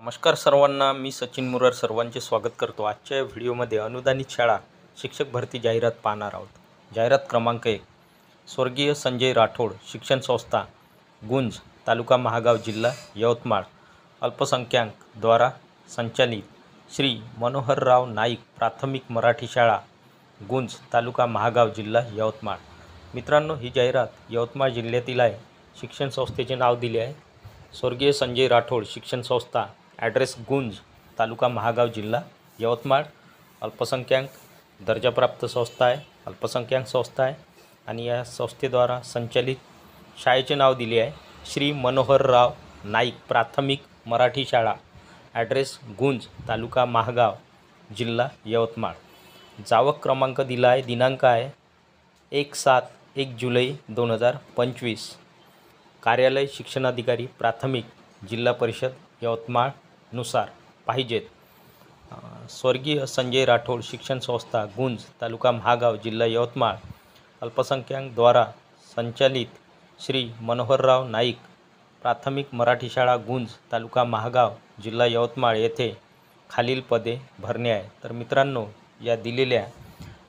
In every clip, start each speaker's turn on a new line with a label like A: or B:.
A: नमस्कार सर्वांना, मी सचिन मुरार सर्वांचे स्वागत करतो। आजच्या व्हिडिओमध्ये अनुदानित शाळा शिक्षक भरती जाहिरात पाहणार आहोत। जाहिरात क्रमांक 1, स्वर्गीय संजय राठोड शिक्षण संस्था, गुंज, तालुका महागाव, जिल्हा यवतमाळ, अल्पसंख्याक द्वारा संचालित श्री मनोहरराव नाईक प्राथमिक मराठी शाळा, गुंज, तालुका महागाव, जिल्हा यवतमाळ। मित्रांनो, ही जाहिरात यवतमाळ जिल्ह्यातील आहे। शिक्षण संस्थेचे नाव दिले आहे स्वर्गीय संजय राठोड शिक्षण संस्था, ॲड्रेस गुंज, तालुका महागाव, जिल्हा यवतमाळ, अल्पसंख्याक दर्जाप्राप्त संस्था आहे, अल्पसंख्याक संस्था आहे आणि या संस्थेद्वारा संचालित शाळेचे नाव दिले आहे श्री मनोहरराव नाईक प्राथमिक मराठी शाळा, ॲड्रेस गुंज, तालुका महागाव, जिल्हा यवतमाळ। जावक क्रमांक दिला आहे, दिनांक आहे 1 जुलै 2025। कार्यालय शिक्षणाधिकारी प्राथमिक, जिल्हा परिषद यवतमाळ नुसार पाहिजेत। स्वर्गीय संजय राठोड शिक्षण संस्था, गुंज, तालुका महागाव, जिल्हा यवतमाळ, अल्पसंख्याक द्वारा संचालित श्री मनोहरराव नाईक प्राथमिक मराठी शाळा, गुंज, तालुका महागाव, जिल्हा यवतमाळ येथे खालील पदे भरणे आहे। तर मित्रांनो, या दिलेल्या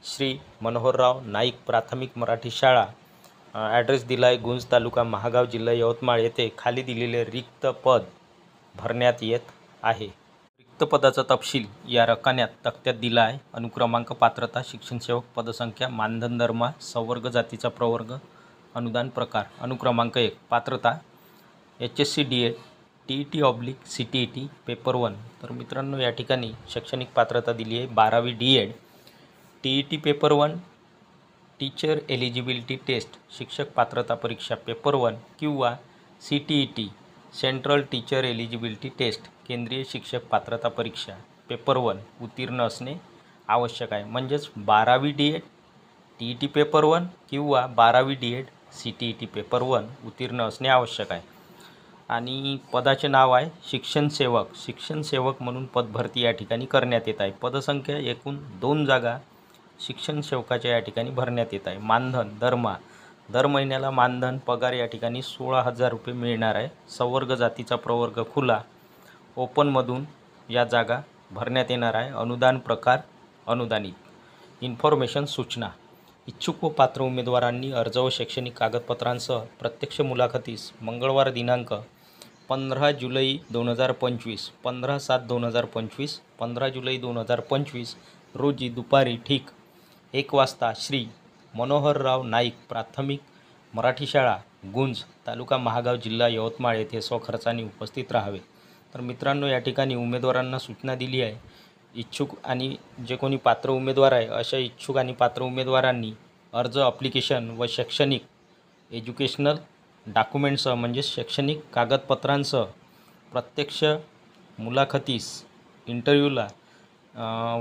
A: श्री मनोहरराव नाईक प्राथमिक मराठी शाळा, ॲड्रेस दिला आहे गुंज, तालुका महागाव, जिल्हा यवतमाळ येथे खाली दिलेले रिक्त पद भरण्यात येत आहे। रिक्त पदाचा तपशील या रकान्यात तक्त्यात दिला आहे। अनुक्रमांक, पात्रता, शिक्षण सेवक, पदसंख्या, मानधन, दरमहा, संवर्ग, जातीचा प्रवर्ग, अनुदान प्रकार। अनुक्रमांक 1, पात्रता HSC DED TET/CTET पेपर 1। तर मित्रांनो, या ठिकाणी शैक्षणिक पात्रता दिली आहे 12वी DED, TET paper 1, teacher eligibility test शिक्षक पात्रता परीक्षा पेपर 1 किंवा CTET central teacher eligibility test केंद्रीय शिक्षक पात्रता परीक्षा पेपर 1 उत्तीर्ण असणे आवश्यक आहे। म्हणजेच 12वी DED TET पेपर 1 किंवा 12वी DED CTET पेपर 1 उत्तीर्ण असणे आवश्यक आहे। आणि पदाचे नाव आहे शिक्षण सेवक। शिक्षण सेवक म्हणून पदभरती या ठिकाणी करण्यात येत आहे। पदसंख्या एकूण 2 जागा शिक्षण सेवकाच्या या ठिकाणी भरण्यात येत आहे। मानधन, दरमहा, दर महिन्याला मानधन पगार या ठिकाणी 16,000 रुपये मिळणार आहे। संवर्ग, जातीचा प्रवर्ग खुला, ओपनमधून या जागा भरण्यात येणार आहे। अनुदान प्रकार अनुदानित। इन्फॉर्मेशन, सूचना, इच्छुक व पात्र उमेदवारांनी अर्ज व शैक्षणिक कागदपत्रांसह प्रत्यक्ष मुलाखतीस मंगळवार दिनांक 15 जुलै 2025, 15/7/2025, 15 जुलै 2025 रोजी दुपारी ठीक 1 वाजता श्री मनोहरराव नाईक प्राथमिक मराठी शाळा, गुंज, तालुका महागाव, जिल्हा यवतमाळ येथे स्वखर्चाने उपस्थित राहावे। तर मित्रांनो, या ठिकाणी उमेदवारांना सूचना दिली आहे। इच्छुक आणि जे कोणी पात्र उमेदवार आहे, अशा इच्छुक आणि पात्र उमेदवारांनी अर्ज, ॲप्लिकेशन व शैक्षणिक एज्युकेशनल डॉक्युमेंट्ससह म्हणजे शैक्षणिक कागदपत्रांसह प्रत्यक्ष मुलाखतीस इंटरव्ह्यूला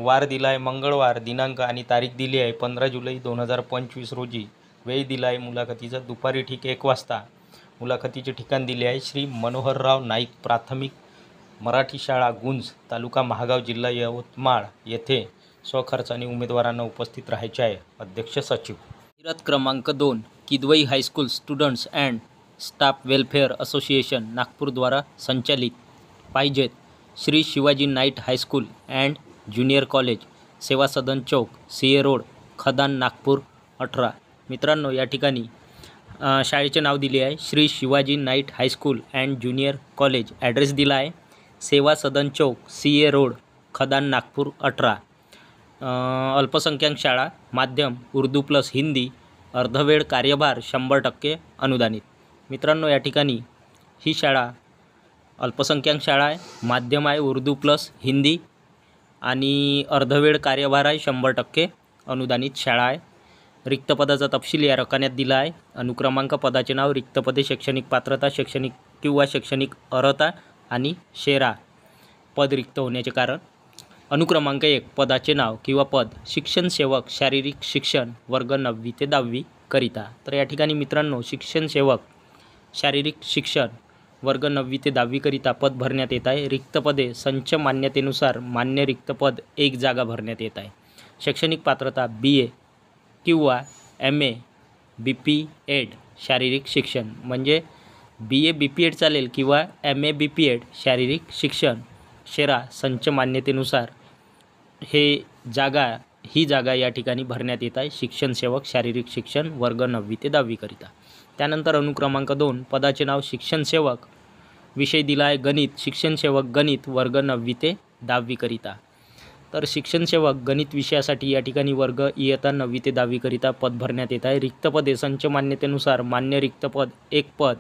A: वार दिला आहे मंगळवार, दिनांक आणि तारीख दिली आहे 15 जुलै 2025 रोजी। वेळ दिला आहे मुलाखतीचा दुपारी ठीक 1 वाजता। मुलाखतीचे ठिकाण दिले आहे श्री मनोहरराव नाईक प्राथमिक मराठी शाळा, गुंज, तालुका महागाव, जिल्हा यवतमाळ येथे स्वखर्चाने उमेदवारांना उपस्थित राहायचे आहे। अध्यक्ष सचिव। जाहिरात क्रमांक 2, Kidwai high school students and staff welfare association Nagpur द्वारा संचालित पाहिजेत Shri Shivaji night high school and junior college, सेवा सदन चौक, CA रोड, खदान, नागपूर 18। मित्रांनो, या ठिकाणी शाळेचे नाव दिले आहे Shri Shivaji night high school and junior college, address दिला आहे सेवा सदन चौक, CA रोड, खदान, नागपूर 18। अल्पसंख्याक शाळा, माध्यम उर्दू प्लस हिंदी, अर्धवेळ कार्यभार 100% अनुदानित। मित्रांनो, या ठिकाणी ही शाळा अल्पसंख्याक शाळा आहे, माध्यम आहे उर्दू प्लस हिंदी आणि अर्धवेळ कार्यभार आहे 100% अनुदानित शाळा आहे। रिक्त पदाचा तपशील या रकान्यात दिला आहे। अनुक्रमांक, पदाचे नाव, रिक्त पदे, शैक्षणिक पात्रता, शैक्षणिक किंवा शैक्षणिक अर्हता आणि शेरा पद रिक्त होण्याचे कारण। अनुक्रमांक 1, पदाचे नाव किंवा पद शिक्षण सेवक, शारीरिक शिक्षण, वर्ग 9वी ते 10वी करिता। तर या ठिकाणी मित्रांनो, शिक्षण सेवक, शारीरिक शिक्षण, वर्ग 9वी ते 10वी करिता पद भरण्यात येत आहे। रिक्त पदे संच मान्यतेनुसार मान्य रिक्त पद 1 जागा भरण्यात येत आहे। शैक्षणिक पात्रता BA किंवा MA BPED शारीरिक शिक्षण, म्हणजे BA BPED चालेल किंवा MA BPED शारीरिक शिक्षण शेरा संच मान्यतेनुसार ही जागा या ठिकाणी भरण्यात येत आहे शिक्षण सेवक शारीरिक शिक्षण वर्ग 9वी ते 10वी करिता. त्यानंतर अनुक्रमांक 2 पदाचे नाव शिक्षण सेवक, विषय दिला आहे गणित, शिक्षण सेवक गणित वर्ग 9वी ते 10वी करिता. तर शिक्षण सेवक गणित विषयासाठी या ठिकाणी वर्ग इयत्ता 9वी ते 10वी करिता पद भरण्यात येत आहे. रिक्त पदे संच मान्यतेनुसार मान्य रिक्त पद 1 पद,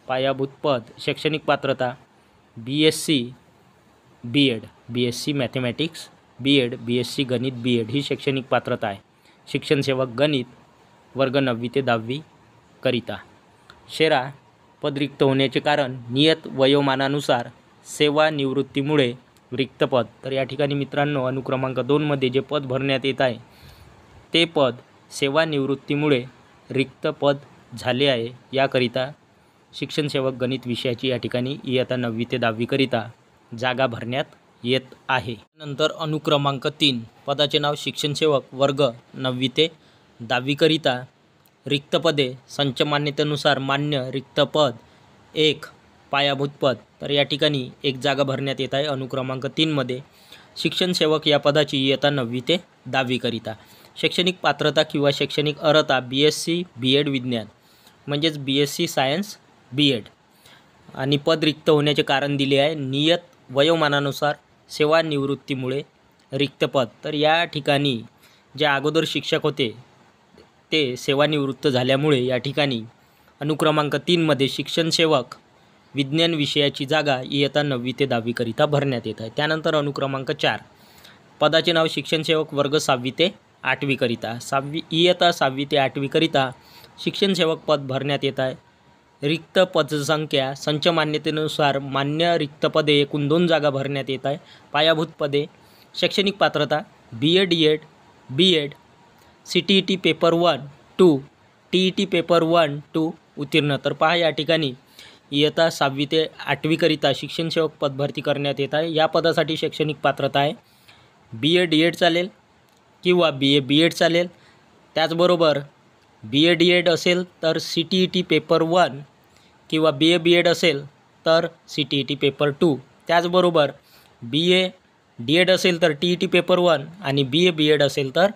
A: पायाभूत पद, शैक्षणिक पात्रता BSc B.Ed, BSc mathematics B.Ed, BSc गणित B.Ed ही शैक्षणिक पात्रता आहे. शिक्षण सेवक गणित वर्ग 9वी ते 10वी करिता. शेरा पद रिक्त होण्याचे कारण नियत वयोमानानुसार सेवानिवृत्तीमुळे रिक्त पद. तर या ठिकाणी मित्रांनो अनुक्रमांक 2मध्ये जे पद भरण्यात येत आहे ते पद सेवानिवृत्तीमुळे रिक्त पद झाले आहे. याकरिता शिक्षण सेवक गणित विषयाची या ठिकाणी इयत्ता 9वी ते 10वी करिता जागा भरण्यात येत आहे. नंतर अनुक्रमांक 3 पदाचे नाव शिक्षण सेवक वर्ग 9वी ते 10वी करिता रिक्त पदे संच मान्यतेनुसार मान्य रिक्त पद 1 पायाभूत पद. तर या ठिकाणी एक जागा भरण्यात येत आहे अनुक्रमांक 3मध्ये शिक्षण सेवक या पदाची इयत्ता 9वी ते 10वी करिता. शैक्षणिक पात्रता किंवा शैक्षणिक अर्हता BSc B.Ed विज्ञान म्हणजेच BSc सायन्स B.Ed आणि पद रिक्त होण्याचे कारण दिले आहे नियत वयोमानानुसार सेवानिवृत्तीमुळे रिक्त पद. तर या ठिकाणी जे अगोदर शिक्षक होते ते सेवानिवृत्त झाल्यामुळे या ठिकाणी अनुक्रमांक 3मध्ये शिक्षण सेवक विज्ञान विषयाची जागा इयत्ता 9वी ते 10वी करिता भरण्यात येत आहे. त्यानंतर अनुक्रमांक 4 पदाचे नाव शिक्षण सेवक वर्ग 6वी ते 8वी करिता. इयत्ता 6वी ते 8वी करिता शिक्षण सेवक पद भरण्यात येत आहे. रिक्त पदसंख्या संच मान्यतेनुसार मान्य रिक्त पदे एकूण 2 जागा भरण्यात येत आहे. पायाभूत पदे शैक्षणिक पात्रता B.Ed B.Ed CTET paper 1-2 TET paper 1-2 उत्तीर्ण. तर पहा या ठिकाणी इयत्ता 6वी ते 8वी करिता शिक्षण सेवक पद भरती करण्यात येत आहे. या पदासाठी शैक्षणिक पात्रता आहे BA D.Ed चालेल किंवा BA B.Ed चालेल. त्याचबरोबर BA D.Ed असेल तर CTET पेपर 1 किंवा BA B.Ed असेल तर CTET पेपर 2. त्याचबरोबर BA D.Ed असेल तर TET पेपर 1 आणि BA B.Ed असेल तर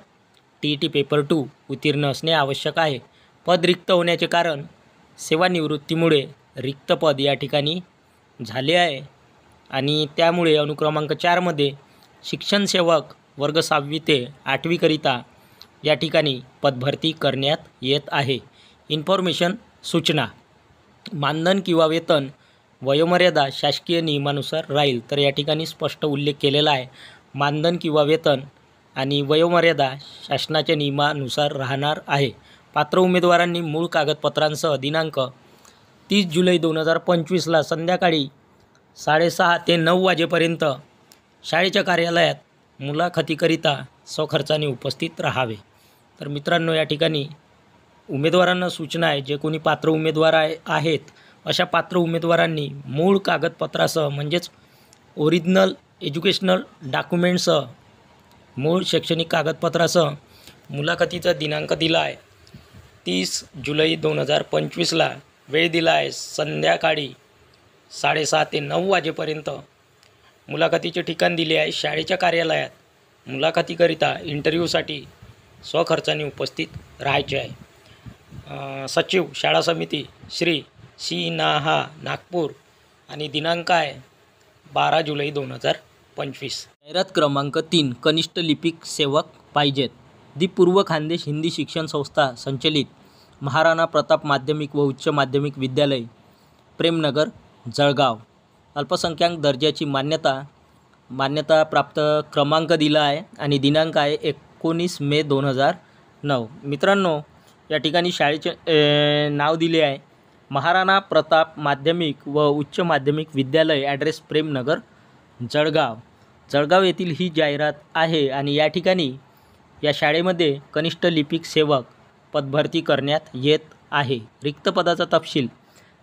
A: TET पेपर 2 उत्तीर्ण असणे आवश्यक आहे. पद रिक्त होण्याचे कारण सेवानिवृत्तीमुळे रिक्त पद या ठिकाणी झाले आहे आणि त्यामुळे अनुक्रमांक 4मध्ये शिक्षण सेवक वर्ग 6वी ते 8वी करिता या ठिकाणी पदभरती करण्यात येत आहे. इन्फॉर्मेशन सूचना मानधन किंवा वेतन वयोमर्यादा शासकीय नियमानुसार राहील. तर या ठिकाणी स्पष्ट उल्लेख केलेला आहे मानधन किंवा वेतन आणि वयोमर्यादा शासनाच्या नियमानुसार राहणार आहे. पात्र उमेदवारांनी मूळ कागदपत्रांसह दिनांक 30 जुलै 2025ला संध्याकाळी 6:30 ते 9 वाजेपर्यंत शाळेच्या कार्यालयात मुलाखतीकरिता स्वखर्चाने उपस्थित राहावे. तर मित्रांनो या ठिकाणी उमेदवारांना सूचना आहे जे कोणी पात्र उमेदवार आहेत अशा पात्र उमेदवारांनी मूळ कागदपत्रासह म्हणजेच ओरिजिनल एज्युकेशनल डॉक्युमेंटसह मूळ शैक्षणिक कागदपत्रासह मुलाखतीचा दिनांक दिला आहे 30 जुलै 2025ला. वेळ दिला आहे संध्याकाळी 6:30 ते 9 वाजेपर्यंत. मुलाखतीचे ठिकाण दिले आहे शाळेच्या कार्यालयात. मुलाखतीकरिता इंटरव्ह्यूसाठी स्वखर्चाने उपस्थित राहायचे आहे. सचिव शाळा समिती श्री सी नाहा नागपूर आणि दिनांक आहे 12 जुलै 2025. जाहिरात क्रमांक 3 कनिष्ठ लिपिक सेवक पाहिजेत. दी पूर्व खानदेश हिंदी शिक्षण संस्था संचलित महाराणा प्रताप माध्यमिक व उच्च माध्यमिक विद्यालय प्रेमनगर जळगाव. अल्पसंख्याक दर्जाची मान्यता प्राप्त क्रमांक दिला आहे आणि दिनांक आहे 19 मे 2009. मित्रांनो या ठिकाणी शाळेचे नाव दिले आहे महाराणा प्रताप माध्यमिक व उच्च माध्यमिक विद्यालय. ॲड्रेस प्रेमनगर जळगाव येथील ही जाहिरात आहे आणि या ठिकाणी या शाळेमध्ये कनिष्ठ लिपिक सेवक पदभरती करण्यात येत आहे. रिक्त पदाचा तपशील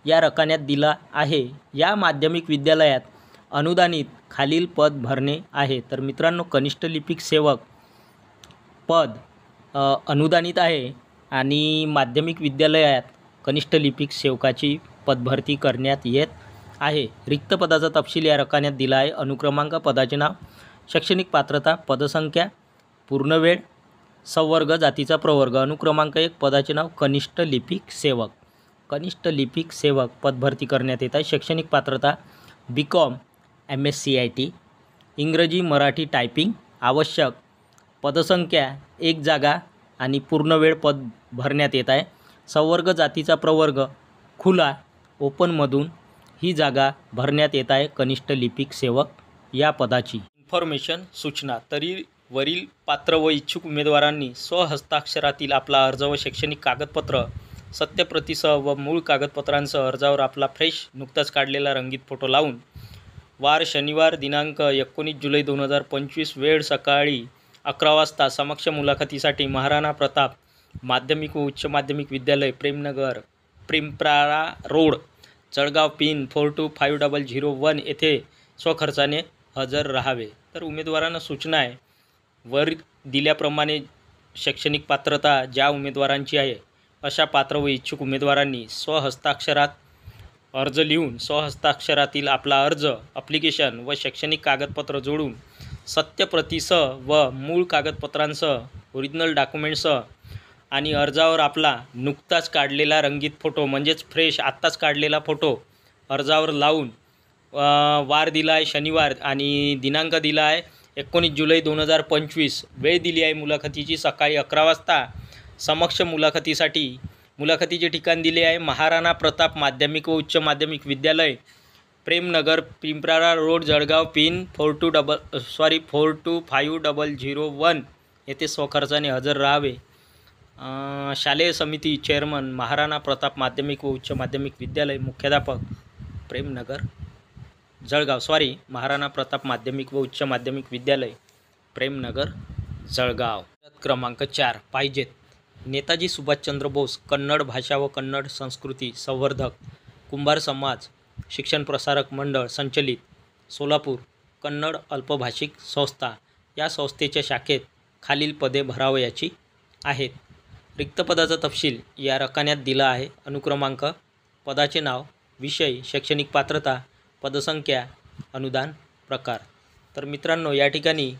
A: या रकान्यात दिला आहे. या माध्यमिक विद्यालयात अनुदानित खालील पद भरणे आहे. तर मित्रांनो कनिष्ठ लिपिक सेवक पद अनुदानित आहे आणि माध्यमिक विद्यालयात कनिष्ठ लिपिक सेवकाची पदभरती करण्यात येत आहे. रिक्त पदाचा तपशील या रकान्यात दिला आहे. अनुक्रमांक, पदाचे नाव, शैक्षणिक पात्रता, पदसंख्या, पूर्णवेळ, संवर्ग, जातीचा प्रवर्ग. अनुक्रमांक 1, पदाचे नाव कनिष्ठ लिपिक सेवक. कनिष्ठ लिपिक सेवक पद भरती करण्यात येत आहे. शैक्षणिक पात्रता BCom MSCIT, इंग्रजी मराठी टायपिंग आवश्यक. पदसंख्या 1 जागा आणि पूर्णवेळ पद भरण्यात येत आहे. संवर्ग, जातीचा प्रवर्ग खुला ओपनमधून ही जागा भरण्यात येत आहे. कनिष्ठ लिपिक सेवक या पदाची. इन्फॉर्मेशन सूचना. तरी वरील पात्र व इच्छुक उमेदवारांनी स्वहस्ताक्षरातील आपला अर्ज व शैक्षणिक कागदपत्र सत्यप्रतीसह व मूळ कागदपत्रांसह अर्जावर आपला फ्रेश नुकताच काढलेला रंगीत फोटो लावून वार शनिवार दिनांक 19 जुलै 2025 वेळ सकाळी 11 वाजता समक्ष मुलाखतीसाठी महाराणा प्रताप माध्यमिक व उच्च माध्यमिक विद्यालय प्रेमनगर, पिंपराळा रोड, जळगाव पिन 425001 येथे स्वखर्चाने हजर राहावे. तर उमेदवारांना सूचना आहे, वर दिल्याप्रमाणे शैक्षणिक पात्रता ज्या उमेदवारांची आहे अशा पात्र व इच्छुक उमेदवारांनी स्वहस्ताक्षरात अर्ज लिहून स्वहस्ताक्षरातील आपला अर्ज, ॲप्लिकेशन व शैक्षणिक कागदपत्र जोडून सत्यप्रतीसह व मूळ कागदपत्रांसह ओरिजिनल डॉक्युमेंट्ससह आणि अर्जावर आपला नुकताच काढलेला रंगीत फोटो म्हणजेच फ्रेश आत्ताच काढलेला फोटो अर्जावर लावून वार दिला आहे शनिवार आणि दिनांक दिला आहे 19 जुलै 2025. वेळ दिली आहे मुलाखतीची सकाळी 11 वाजता. समक्ष मुलाखतीचे ठिकाण दिले आहे महाराणा प्रताप माध्यमिक व उच्च माध्यमिक विद्यालय प्रेमनगर, पिंपराळा रोड, जळगाव पिन 425001 येथे स्वखर्चाने हजर राहावे. शालेय समिती चेअरमन महाराणा प्रताप माध्यमिक व उच्च माध्यमिक विद्यालय, मुख्याध्यापक प्रेमनगर जळगाव महाराणा प्रताप माध्यमिक व उच्च माध्यमिक विद्यालय प्रेमनगर जळगाव. क्रमांक 4 पाहिजेत. नेताजी सुभाषचंद्र बोस कन्नड भाषा व कन्नड संस्कृती संवर्धक, कुंभार समाज शिक्षण प्रसारक मंडळ संचलित, सोलापूर, कन्नड अल्पभाषिक संस्था या संस्थेच्या शाखेत खालील पदे भरावयाची आहेत. रिक्त पदाचा तपशील या रकान्यात दिला आहे. अनुक्रमांक, पदाचे नाव, विषय, शैक्षणिक पात्रता, पदसंख्या, अनुदान, प्रकार. तर मित्रांनो, या ठिकाणी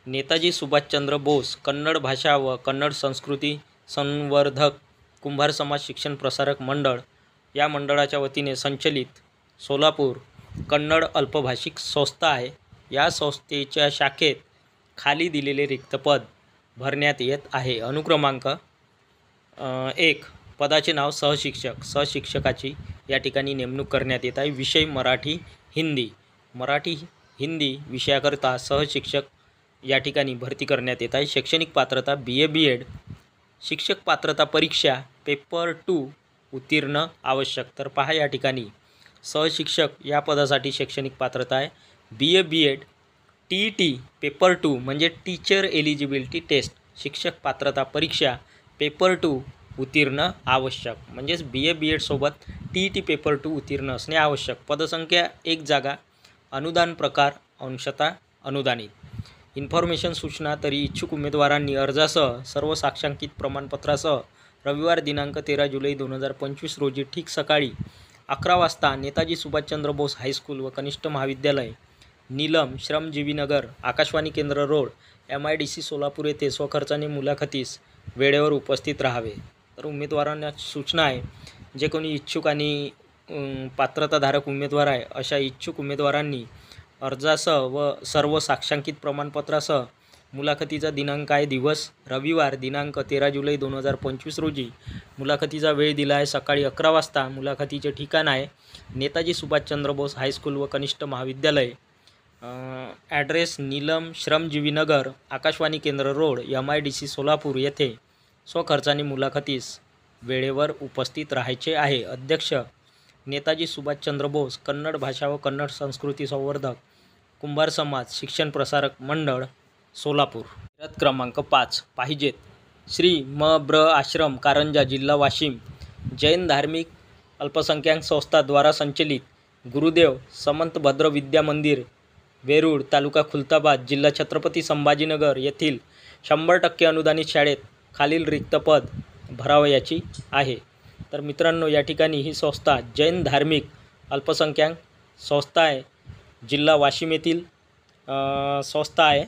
A: नेताजी सुभाषचंद्र बोस कन्नड भाषा व कन्नड संस्कृती संवर्धक, कुंभार समाज शिक्षण प्रसारक मंडळ या मंडळाच्या वतीने संचलित सोलापूर कन्नड अल्पभाषिक संस्था आहे. या संस्थेच्या शाखेत खाली दिलेले रिक्त पद भरण्यात येत आहे. अनुक्रमांक 1, पदाचे नाव सहशिक्षक. सहशिक्षकाची या ठिकाणी नेमणूक करण्यात येत आहे. विषय मराठी हिंदी. मराठी हिंदी विषयाकरता सहशिक्षक या ठिकाणी भरती करण्यात येत आहे. शैक्षणिक पात्रता BA BEd. शिक्षक पात्रता परीक्षा पेपर 2 उत्तीर्ण आवश्यक. तर पहा, या ठिकाणी सहशिक्षक या पदासाठी शैक्षणिक पात्रता आहे BA BEd TET पेपर 2 म्हणजे टीचर एलिजिबिलिटी टेस्ट. शिक्षक पात्रता परीक्षा पेपर 2 उत्तीर्ण आवश्यक. म्हणजेच BA BEd सोबत TET पेपर 2 उत्तीर्ण असणे आवश्यक. पदसंख्या 1 जागा. अनुदान प्रकार अंशतः अनुदानित. इन्फॉर्मेशन सूचना. तरी इच्छुक उमेदवारांनी अर्जासह सर्व साक्षांकित प्रमाणपत्रासह रविवार दिनांक 13 जुलै 2025 रोजी ठीक सकाळी 11 वाजता नेताजी सुभाषचंद्र बोस हायस्कूल व कनिष्ठ महाविद्यालय नीलम, श्रमजीवीनगर, आकाशवाणी केंद्र रोड, MIDC सोलापूर येथे स्वखर्चाने मुलाखतीस वेळेवर उपस्थित राहावे. तर उमेदवारांना सूचना आहे, जे कोणी इच्छुक आणि पात्रताधारक उमेदवार आहे अशा इच्छुक उमेदवारांनी अर्जासह व सर्व साक्षांकित प्रमाणपत्रासह मुलाखतीचा दिनांक आहे दिवस रविवार दिनांक 13 जुलै 2025 रोजी. मुलाखतीचा वेळ दिला आहे सकाळी 11 वाजता. मुलाखतीचे ठिकाण आहे नेताजी सुभाषचंद्र बोस हायस्कूल व कनिष्ठ महाविद्यालय, ॲड्रेस नीलम, श्रमजीवीनगर, आकाशवाणी केंद्र रोड, MIDC सोलापूर येथे स्वखर्चाने मुलाखतीस वेळेवर उपस्थित राहायचे आहे. अध्यक्ष नेताजी सुभाषचंद्र बोस कन्नड भाषा व कन्नड संस्कृती संवर्धक, कुंभार समाज शिक्षण प्रसारक मंडळ सोलापूर. क्रमांक 5 पाहिजेत. श्री म. ब्र. आश्रम कारंजा, जिल्हा वाशिम, जैन धार्मिक अल्पसंख्याक संस्था द्वारा संचलित गुरुदेव समंत भद्र विद्या मंदिर, वेरूळ, तालुका खुलताबाद, जिल्हा छत्रपती संभाजीनगर येथील 100% अनुदानित शाळेत खालील रिक्त पद भरावयाची आहे. तर मित्रांनो, या ठिकाणी ही संस्था जैन धार्मिक अल्पसंख्याक संस्था आहे, जिल्हा वाशिम येथील संस्था आहे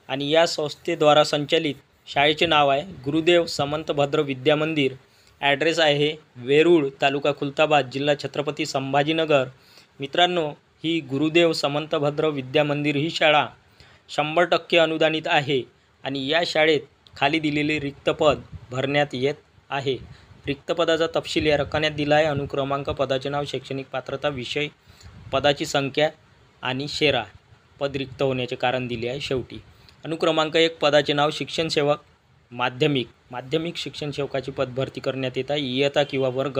A: आणि या संस्थेद्वारा संचालित शाळेचे नाव आहे गुरुदेव समंतभद्र विद्या मंदिर. ॲड्रेस आहे वेरूळ, तालुका खुलताबाद, जिल्हा छत्रपती संभाजीनगर. मित्रांनो, ही गुरुदेव समंतभद्र विद्या मंदिर ही शाळा 100% अनुदानित आहे आणि या शाळेत खाली दिलेले रिक्त पद भरण्यात येत आहे. रिक्त पदाचा तपशील या रकान्यात दिला आहे. अनुक्रमांक, पदाचे नाव, शैक्षणिक पात्रता, विषय, पदाची संख्या आणि शेरा. पद रिक्त होण्याचे कारण दिले आहे शेवटी. अनुक्रमांक 1, पदाचे नाव शिक्षण सेवक माध्यमिक शिक्षण सेवकाची पद भरती करण्यात येत आहे. इयत्ता किंवा वर्ग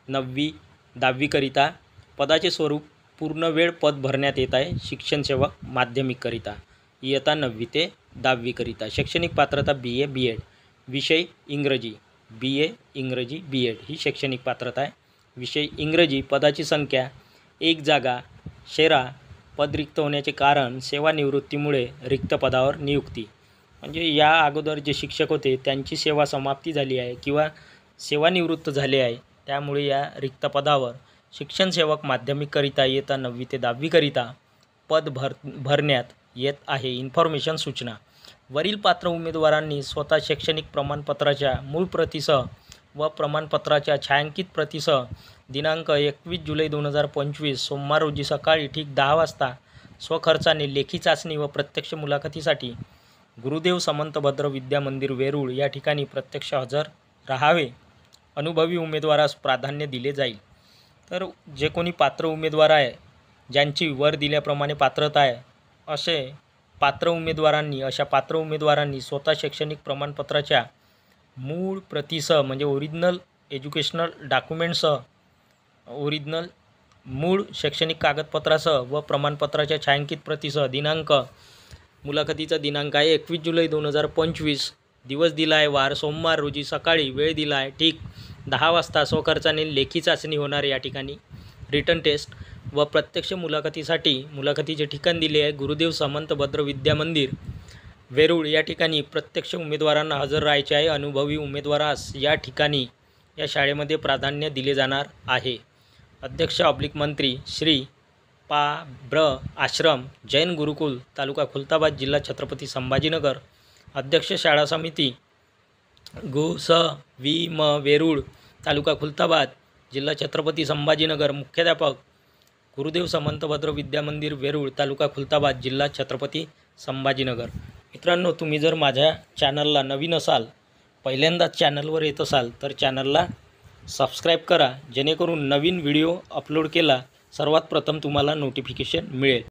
A: 9वी 10वी करिता. पदाचे स्वरूप पूर्णवेळ पद भरण्यात येत आहे शिक्षण सेवक माध्यमिक करिता, इयत्ता 9वी ते 10वी करिता. शैक्षणिक पात्रता BA BEd. विषय इंग्रजी, BA इंग्रजी BEd ही शैक्षणिक पात्रता आहे. विषय इंग्रजी. पदाची संख्या 1 जागा. शेरा. पद रिक्त होण्याचे कारण सेवानिवृत्तीमुळे रिक्त पदावर नियुक्ती. म्हणजे या अगोदर जे शिक्षक होते त्यांची सेवा समाप्ती झाली आहे किंवा सेवानिवृत्त झाले आहे, त्यामुळे या रिक्त पदावर शिक्षण सेवक माध्यमिककरिता इयत्ता 9वी ते 10वी करिता पद भरण्यात येत आहे. इन्फॉर्मेशन सूचना. वरील पात्र उमेदवारांनी स्वतः शैक्षणिक प्रमाणपत्राच्या मूळ प्रतीसह व प्रमाणपत्राच्या छायांकित प्रतीसह दिनांक 21 जुलै 2025 सोमवार रोजी सकाळी ठीक 10 वाजता स्वखर्चाने लेखी चाचणी व प्रत्यक्ष मुलाखतीसाठी गुरुदेव समंतभद्र विद्या मंदिर वेरूळ या ठिकाणी प्रत्यक्ष हजर राहावे. अनुभवी उमेदवारास प्राधान्य दिले जाईल. तर जे कोणी पात्र उमेदवार आहे, ज्यांची वर दिल्याप्रमाणे पात्रता आहे, अशा पात्र उमेदवारांनी स्वतः शैक्षणिक प्रमाणपत्राच्या मूळ प्रतीसह म्हणजे ओरिजिनल एज्युकेशनल डॉक्युमेंटसह, ओरिजिनल मूळ शैक्षणिक कागदपत्रासह व प्रमाणपत्राच्या छायांकित प्रतीसह मुलाखतीचा दिनांक आहे 21 जुलै 2025. दिवस दिला आहे वार सोमवार रोजी सकाळी. वेळ दिला आहे ठीक 10 वाजता. स्वखर्चाने लेखी चाचणी होणार या ठिकाणी, रिटन टेस्ट व प्रत्यक्ष मुलाखतीसाठी मुलाखतीचे ठिकाण दिले आहे गुरुदेव समंतभद्र विद्या मंदिर वेरूळ या ठिकाणी. प्रत्यक्ष उमेदवारांना हजर राहायचे आहे. अनुभवी उमेदवारास या ठिकाणी या शाळेमध्ये प्राधान्य दिले जाणार आहे. अध्यक्ष मंत्री श्री पा. आश्रम जैन गुरुकुल, तालुका खुलताबाद, जिल्हा छत्रपती संभाजीनगर. अध्यक्ष शाळा समिती GUSVIM वेरूळ, तालुका खुलताबाद, जिल्हा छत्रपती संभाजीनगर. मुख्याध्यापक गुरुदेव समंतभद्र विद्या मंदिर वेरूळ, तालुका खुलताबाद, जिल्हा छत्रपती संभाजीनगर. मित्रांनो, तुम्ही जर माझ्या चॅनलला नवीन असाल, पहिल्यांदाच चॅनलवर येत असाल तर चॅनलला सबस्क्राईब करा, जेणेकरून नवीन व्हिडिओ अपलोड केला सर्वात प्रथम तुम्हाला नोटिफिकेशन मिळेल.